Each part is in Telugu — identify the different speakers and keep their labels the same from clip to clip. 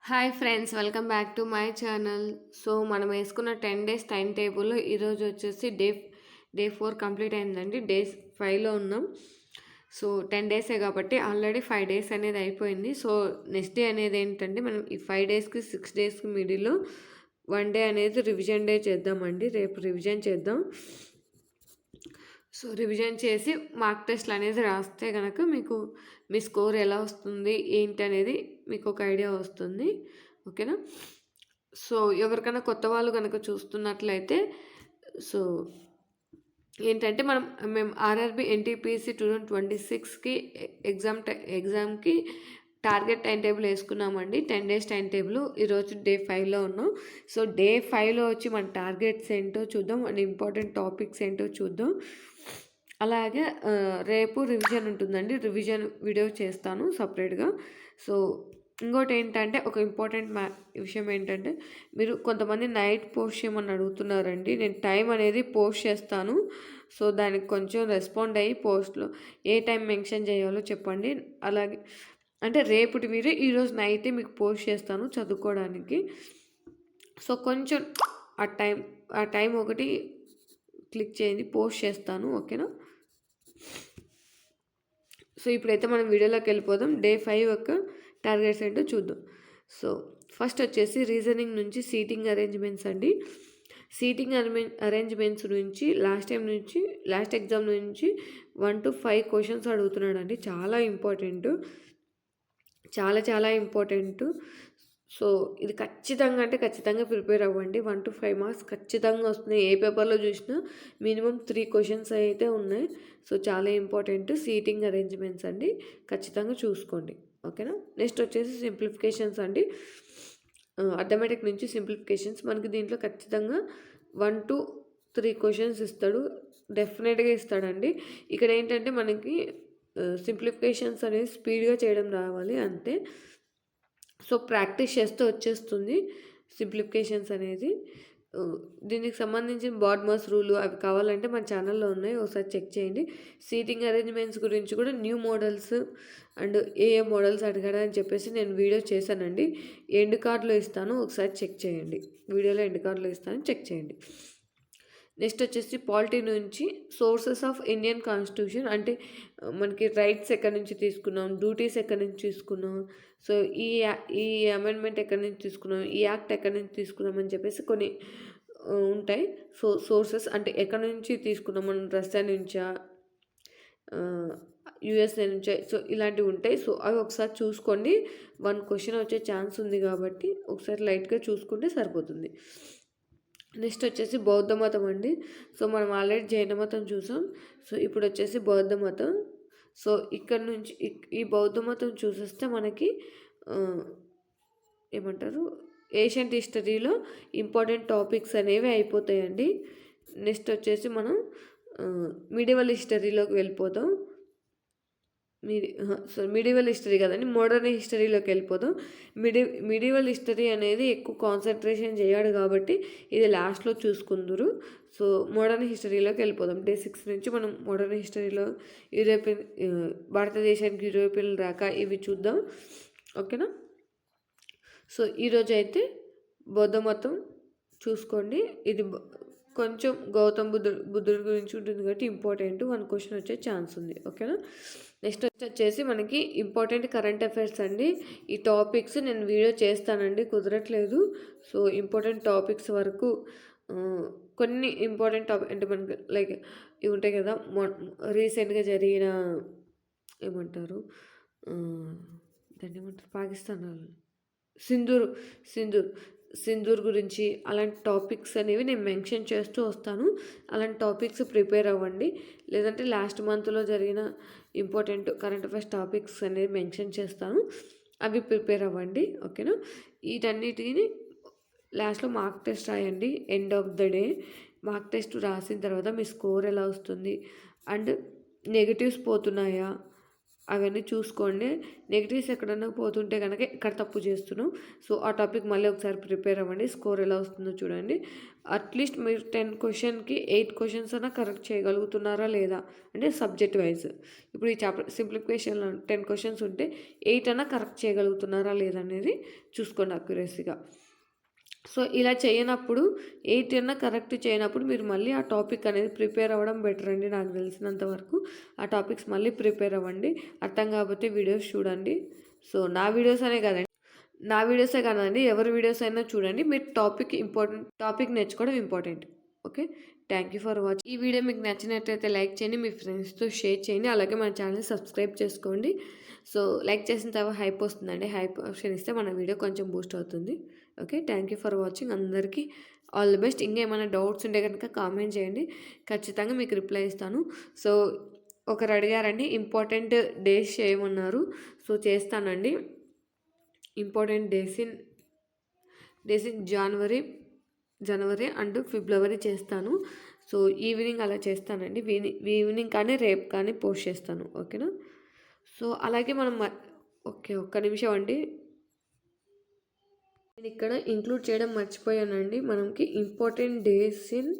Speaker 1: Hi friends, welcome back to my channel. So మనం వేసుకున్న 10 డేస్ టైం టేబుల్ ఈరోజు వచ్చేసి డే 4 కంప్లీట్ అయిందండి. డే 5లో ఉన్నాం. సో 10 డేసే కాబట్టి ఆల్రెడీ 5 డేస్ అనేది అయిపోయింది. సో నెక్స్ట్ డే అనేది ఏంటంటే మనం ఈ 5 డేస్కి 6 డేస్కి మిడిల్లో 1 డే అనేది రివిజన్ డే చేద్దామండి. రేపు రివిజన్ చేద్దాం. సో రివిజన్ చేసి మార్క్ టెస్ట్లు అనేది రాస్తే కనుక మీకు మీ స్కోర్ ఎలా వస్తుంది ఏంటి అనేది మీకు ఒక ఐడియా వస్తుంది. ఓకేనా? సో ఎవరికైనా కొత్త వాళ్ళు కనుక చూస్తున్నట్లయితే సో ఏంటంటే మేము ఆర్ఆర్బి ఎన్టీపీసీ 2026కి ఎగ్జామ్కి టార్గెట్ టైం టేబుల్ వేసుకున్నామండి. 10 డేస్ టైం టేబుల్. ఈరోజు డే 5లో ఉన్నాం. సో డే 5లో వచ్చి మన టార్గెట్స్ ఏంటో చూద్దాం అండ్ ఇంపార్టెంట్ టాపిక్స్ ఏంటో చూద్దాం. అలాగే రేపు రివిజన్ ఉంటుందండి. రివిజన్ వీడియో చేస్తాను సపరేట్గా. సో ఇంకోటి ఏంటంటే ఒక ఇంపార్టెంట్ విషయం ఏంటంటే మీరు కొంతమంది నైట్ పోస్ట్ చేయమని అడుగుతున్నారండి. నేను టైం అనేది పోస్ట్ చేస్తాను. సో దానికి కొంచెం రెస్పాండ్ అయ్యి పోస్ట్లో ఏ టైం మెన్షన్ చేయాలో చెప్పండి. అలాగే అంటే రేపుటి మీరు ఈరోజు నైటే మీకు పోస్ట్ చేస్తాను చదువుకోవడానికి. సో కొంచెం ఆ టైం ఒకటి క్లిక్ చేయండి, పోస్ట్ చేస్తాను. ఓకేనా? సో ఇప్పుడైతే మనం వీడియోలోకి వెళ్ళిపోదాం. డే 5 యొక్క టార్గెట్స్ ఏంటో చూద్దాం. సో ఫస్ట్ వచ్చేసి రీజనింగ్ నుంచి సీటింగ్ అరేంజ్మెంట్స్ అండి. సీటింగ్ అరేంజ్మెంట్స్ నుంచి లాస్ట్ ఎగ్జామ్ నుంచి 1 to 5 క్వశ్చన్స్ అడుగుతున్నాడు అండి. చాలా ఇంపార్టెంట్, చాలా ఇంపార్టెంట్. సో ఇది ఖచ్చితంగా ప్రిపేర్ అవ్వండి. 1 to 5 మార్క్స్ ఖచ్చితంగా వస్తున్నాయి. ఏ పేపర్లో చూసినా మినిమం 3 క్వశ్చన్స్ అయితే ఉన్నాయి. సో చాలా ఇంపార్టెంట్ సీటింగ్ అరేంజ్మెంట్స్ అండి. ఖచ్చితంగా చూసుకోండి. ఓకేనా? నెక్స్ట్ వచ్చేసి సింప్లిఫికేషన్స్ అండి. అథమెటిక్ నుంచి సింప్లిఫికేషన్స్ మనకి దీంట్లో ఖచ్చితంగా 1 to 3 క్వశ్చన్స్ ఇస్తాడు. డెఫినెట్గా ఇస్తాడండి. ఇక్కడ ఏంటంటే మనకి సింప్లిఫికేషన్స్ అనేది స్పీడ్గా చేయడం రావాలి అంతే. సో ప్రాక్టీస్ చేస్తే వచ్చేస్తుంది సింప్లిఫికేషన్స్ అనేది. దీనికి సంబంధించిన బాడ్మస్ రూలు అవి కావాలంటే మన ఛానల్లో ఉన్నాయి, ఒకసారి చెక్ చేయండి. సీటింగ్ అరేంజ్మెంట్స్ గురించి కూడా న్యూ మోడల్స్ అండ్ ఏ మోడల్స్ అడిగాడా అని చెప్పేసి నేను వీడియో చేశానండి. ఎండ్ కార్డ్లో ఇస్తాను, ఒకసారి చెక్ చేయండి. వీడియోలో ఎండ్ కార్డ్లో ఇస్తాను, చెక్ చేయండి. నెక్స్ట్ వచ్చేసి పాలిటీ నుంచి సోర్సెస్ ఆఫ్ ఇండియన్ కాన్స్టిట్యూషన్, అంటే మనకి రైట్స్ ఎక్కడి నుంచి తీసుకున్నాం, డ్యూటీస్ ఎక్కడి నుంచి తీసుకున్నాం, సో ఈ అమెండ్మెంట్ ఎక్కడి నుంచి తీసుకున్నాం, ఈ యాక్ట్ ఎక్కడి నుంచి తీసుకున్నాం అని చెప్పేసి కొన్ని ఉంటాయి. సో సోర్సెస్ అంటే ఎక్కడి నుంచి తీసుకున్నాం, మనం రష్యా నుంచా, యుఎస్ఏ నుంచా, సో ఇలాంటివి ఉంటాయి. సో అవి ఒకసారి చూసుకోండి. 1 క్వశ్చన్ వచ్చే ఛాన్స్ ఉంది కాబట్టి ఒకసారి లైట్గా చూసుకుంటే సరిపోతుంది. నెక్స్ట్ వచ్చేసి బౌద్ధ మతం అండి. సో మనం ఆల్రెడీ జైన మతం చూసాం. సో ఇప్పుడు వచ్చేసి బౌద్ధ మతం. సో ఇక్కడ నుంచి ఈ బౌద్ధ మతం చూసేస్తే మనకి ఏమంటారు, ఏషియంట్ హిస్టరీలో ఇంపార్టెంట్ టాపిక్స్ అనేవి అయిపోతాయండి. నెక్స్ట్ వచ్చేసి మనం మిడివల్ హిస్టరీలోకి వెళ్ళిపోతాం. మిడివల్ హిస్టరీ కదండి, మోడర్న్ హిస్టరీలోకి వెళ్ళిపోతాం. మిడివల్ హిస్టరీ అనేది ఎక్కువ కాన్సన్ట్రేషన్ చేయడు కాబట్టి ఇది లాస్ట్లో చూసుకుందరు. సో మోడర్న్ హిస్టరీలోకి వెళ్ళిపోదాం. డే 6 నుంచి మనం మోడర్న్ హిస్టరీలో భారతదేశానికి యూరోపియన్ రాక ఇవి చూద్దాం. ఓకేనా? సో ఈరోజు అయితే బౌద్ధ మతం చూసుకోండి. ఇది కొంచెం గౌతమ్ బుద్ధుడి గురించి ఉంటుంది కాబట్టి ఇంపార్టెంట్. 1 క్వశ్చన్ వచ్చే ఛాన్స్ ఉంది. ఓకేనా? నెక్స్ట్ వచ్చేసి మనకి ఇంపార్టెంట్ కరెంట్ అఫైర్స్ అండి. ఈ టాపిక్స్ నేను వీడియో చేస్తానండి, కుదరట్లేదు. సో ఇంపార్టెంట్ టాపిక్స్ వరకు కొన్ని ఇంపార్టెంట్ టాపిక్ అంటే మనకి లైక్ ఇవి ఉంటాయి కదా, రీసెంట్గా జరిగిన ఏమంటారు దాన్ని ఏమంటారు, పాకిస్తాన్ సింధూర్ గురించి అలాంటి టాపిక్స్ అనేవి నేను మెన్షన్ చేస్తూ వస్తాను. అలాంటి టాపిక్స్ ప్రిపేర్ అవ్వండి. లేదంటే లాస్ట్ మంత్లో జరిగిన ఇంపార్టెంట్ కరెంట్ అఫైర్స్ టాపిక్స్ అనేవి మెన్షన్ చేస్తాను, అవి ప్రిపేర్ అవ్వండి. ఓకేనా? వీటన్నిటిని లాస్ట్లో మార్క్ టెస్ట్ రాయండి. End of the day mark test రాసిన తర్వాత మీ స్కోర్ ఎలా వస్తుంది అండ్ నెగిటివ్స్ పోతున్నాయా అవన్నీ చూసుకోండి. నెగెటివ్స్ ఎక్కడన్నా పోతుంటే కనుక ఎక్కడ తప్పు చేస్తున్నాం. సో ఆ టాపిక్ మళ్ళీ ఒకసారి ప్రిపేర్ అవ్వండి. స్కోర్ ఎలా వస్తుందో చూడండి. అట్లీస్ట్ మీరు 10 క్వశ్చన్కి 8 క్వశ్చన్స్ అన్నా కరెక్ట్ చేయగలుగుతున్నారా లేదా అంటే సబ్జెక్ట్ వైజ్. ఇప్పుడు ఈ చాప్టర్ సింప్లిఫికేషన్లో 10 క్వశ్చన్స్ ఉంటే 8 అన్నా కరెక్ట్ చేయగలుగుతున్నారా లేదా అనేది చూసుకోండి అక్యురసీగా. సో ఇలా చేయనప్పుడు 8 అన్నా కరెక్ట్ చేయనప్పుడు మీరు మళ్ళీ ఆ టాపిక్ అనేది ప్రిపేర్ అవ్వడం బెటర్ అండి. నాకు తెలిసినంత వరకు ఆ టాపిక్స్ మళ్ళీ ప్రిపేర్ అవ్వండి. అర్థం కాకపోతే వీడియోస్ చూడండి. సో నా వీడియోసే కాదండి ఎవరి వీడియోస్ అయినా చూడండి. మీరు టాపిక్ నేర్చుకోవడం important. Okay, thank you for watching. ఈ వీడియో మీకు నచ్చినట్లయితే లైక్ చేయండి, మీ ఫ్రెండ్స్తో షేర్ చేయండి, అలాగే మన ఛానల్ సబ్స్క్రైబ్ చేసుకోండి. సో లైక్ చేసిన తర్వాత హైప్ వస్తుందండి. హైప్ ఆప్షన్ ఇస్తే మన వీడియో కొంచెం బూస్ట్ అవుతుంది. Okay, thank you for watching. అందరికీ ఆల్ ది బెస్ట్. ఇంకా ఏమైనా డౌట్స్ ఉంటే కనుక కామెంట్ చేయండి, ఖచ్చితంగా మీకు రిప్లై ఇస్తాను. సో ఒకరు అడిగారండి ఇంపార్టెంట్ డేస్ చేయమన్నారు. సో చేస్తానండి. Important days in January and February చేస్తాను. సో ఈవినింగ్ అలా చేస్తానండి. ఈవినింగ్ కానీ రేపు కానీ పోస్ట్ చేస్తాను. ఓకేనా. సో అలాగే మనం ఓకే, ఒక్క నిమిషం అండి. నేను ఇక్కడ ఇంక్లూడ్ చేయడం మర్చిపోయానండి. మనకి important days in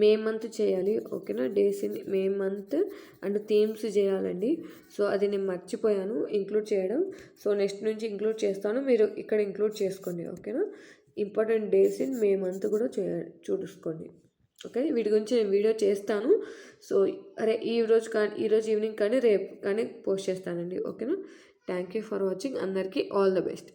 Speaker 1: May month చేయాలి. ఓకేనా, days in May month and themes చేయాలండి. సో అది నేను మర్చిపోయాను ఇంక్లూడ్ చేయడం. సో నెక్స్ట్ నుంచి ఇంక్లూడ్ చేస్తాను, మీరు ఇక్కడ ఇంక్లూడ్ చేసుకోండి. ఓకేనా, important days in May month కూడా చూసుకోండి. ఓకే, వీటి గురించి నేను వీడియో చేస్తాను. సో ఈరోజు ఈవినింగ్ కానీ రేపు కానీ పోస్ట్ చేస్తానండి. ఓకేనా, థ్యాంక్ యూ ఫర్ వాచింగ్. అందరికీ ఆల్ ద బెస్ట్.